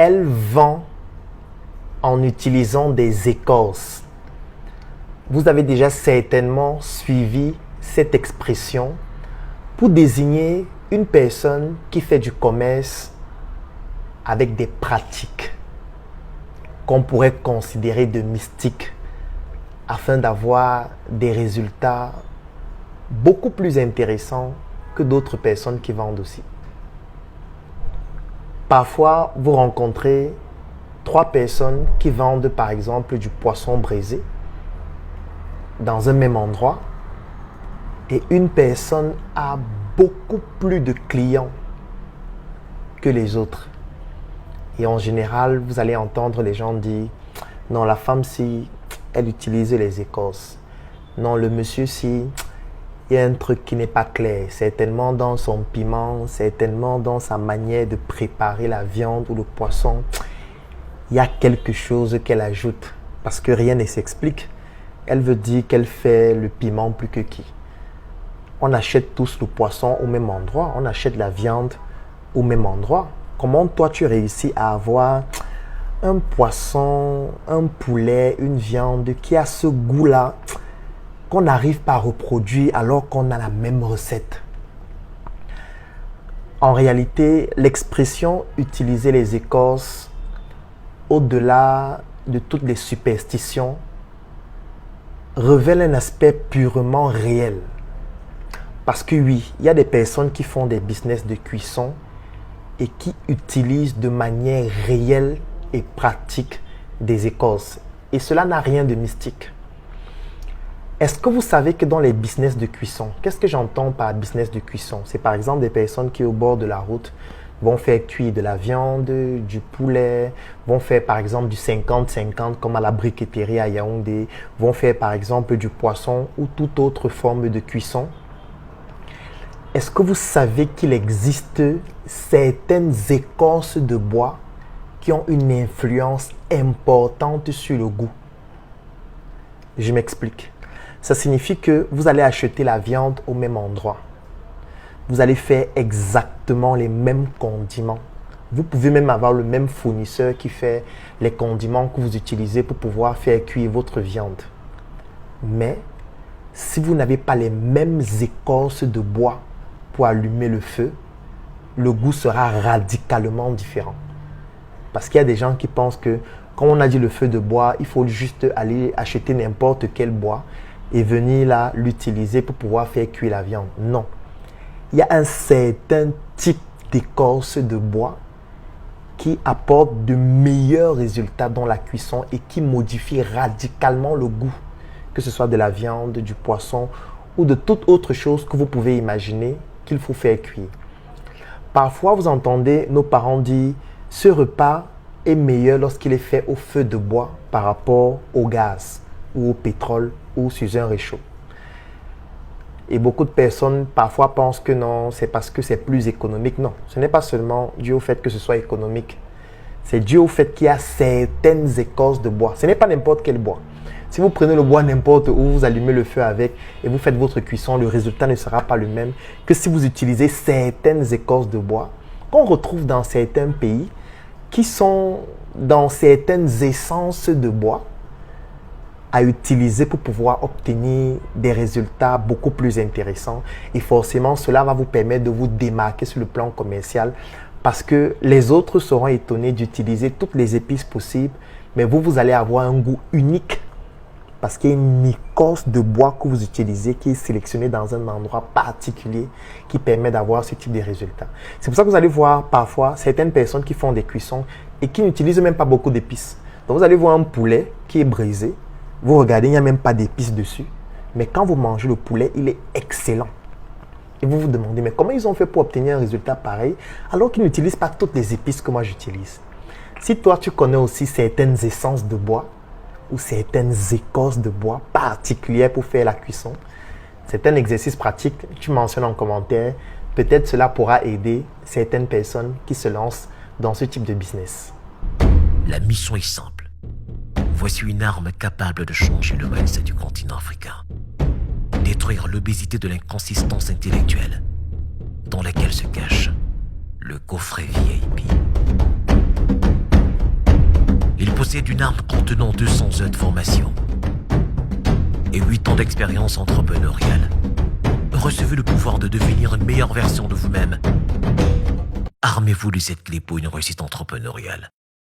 Elle vend en utilisant des écorces. Vous avez déjà certainement suivi cette expression pour désigner une personne qui fait du commerce avec des pratiques qu'on pourrait considérer de mystiques afin d'avoir des résultats beaucoup plus intéressants que d'autres personnes qui vendent aussi. Parfois, vous rencontrez 3 personnes qui vendent par exemple du poisson braisé dans un même endroit et une personne a beaucoup plus de clients que les autres. Et en général, vous allez entendre les gens dire « Non, la femme, si elle utilise les écorces. Non, le monsieur, si il y a un truc qui n'est pas clair. Certainement dans son piment, certainement dans sa manière de préparer la viande ou le poisson. Il y a quelque chose qu'elle ajoute parce que rien ne s'explique. Elle veut dire qu'elle fait le piment plus que qui. On achète tous le poisson au même endroit. On achète la viande au même endroit. Comment toi tu réussis à avoir un poisson, un poulet, une viande qui a ce goût-là qu'on n'arrive pas à reproduire alors qu'on a la même recette? En réalité, l'expression « utiliser les écorces » au-delà de toutes les superstitions révèle un aspect purement réel. Parce que oui, il y a des personnes qui font des business de cuisson et qui utilisent de manière réelle et pratique des écorces. Et cela n'a rien de mystique. Est-ce que vous savez que dans les business de cuisson, qu'est-ce que j'entends par business de cuisson? C'est par exemple des personnes qui au bord de la route vont faire cuire de la viande, du poulet, vont faire par exemple du 50-50 comme à la briqueterie à Yaoundé, vont faire par exemple du poisson ou toute autre forme de cuisson. Est-ce que vous savez qu'il existe certaines écorces de bois qui ont une influence importante sur le goût? Je m'explique. Ça signifie que vous allez acheter la viande au même endroit. Vous allez faire exactement les mêmes condiments. Vous pouvez même avoir le même fournisseur qui fait les condiments que vous utilisez pour pouvoir faire cuire votre viande. Mais si vous n'avez pas les mêmes écorces de bois pour allumer le feu, le goût sera radicalement différent. Parce qu'il y a des gens qui pensent que quand on a dit le feu de bois, il faut juste aller acheter n'importe quel bois et venir là l'utiliser pour pouvoir faire cuire la viande. Non. Il y a un certain type d'écorce de bois qui apporte de meilleurs résultats dans la cuisson et qui modifie radicalement le goût, que ce soit de la viande, du poisson ou de toute autre chose que vous pouvez imaginer qu'il faut faire cuire. Parfois, vous entendez nos parents dire « ce repas est meilleur lorsqu'il est fait au feu de bois par rapport au gaz ou au pétrole ou sur un réchaud ». Et beaucoup de personnes parfois pensent que non, c'est parce que c'est plus économique. Non, ce n'est pas seulement dû au fait que ce soit économique. C'est dû au fait qu'il y a certaines écorces de bois. Ce n'est pas n'importe quel bois. Si vous prenez le bois n'importe où, vous allumez le feu avec et vous faites votre cuisson, le résultat ne sera pas le même que si vous utilisez certaines écorces de bois qu'on retrouve dans certains pays qui sont dans certaines essences de bois à utiliser pour pouvoir obtenir des résultats beaucoup plus intéressants. Et forcément, cela va vous permettre de vous démarquer sur le plan commercial parce que les autres seront étonnés d'utiliser toutes les épices possibles, mais vous allez avoir un goût unique parce qu'il y a une écorce de bois que vous utilisez qui est sélectionnée dans un endroit particulier qui permet d'avoir ce type de résultats. C'est pour ça que vous allez voir parfois certaines personnes qui font des cuissons et qui n'utilisent même pas beaucoup d'épices. Donc vous allez voir un poulet qui est braisé. Vous regardez, il n'y a même pas d'épices dessus. Mais quand vous mangez le poulet, il est excellent. Et vous vous demandez, mais comment ils ont fait pour obtenir un résultat pareil alors qu'ils n'utilisent pas toutes les épices que moi j'utilise? Si toi, tu connais aussi certaines essences de bois ou certaines écorces de bois particulières pour faire la cuisson, c'est un exercice pratique, tu mentionnes en commentaire. Peut-être cela pourra aider certaines personnes qui se lancent dans ce type de business. La mission est simple. Voici une arme capable de changer le mindset du continent africain. Détruire l'obésité de l'inconsistance intellectuelle dans laquelle se cache le coffret VIP. possède une arme contenant 200 heures de formation et 8 ans d'expérience entrepreneuriale. Recevez le pouvoir de devenir une meilleure version de vous-même. Armez-vous de cette clé pour une réussite entrepreneuriale.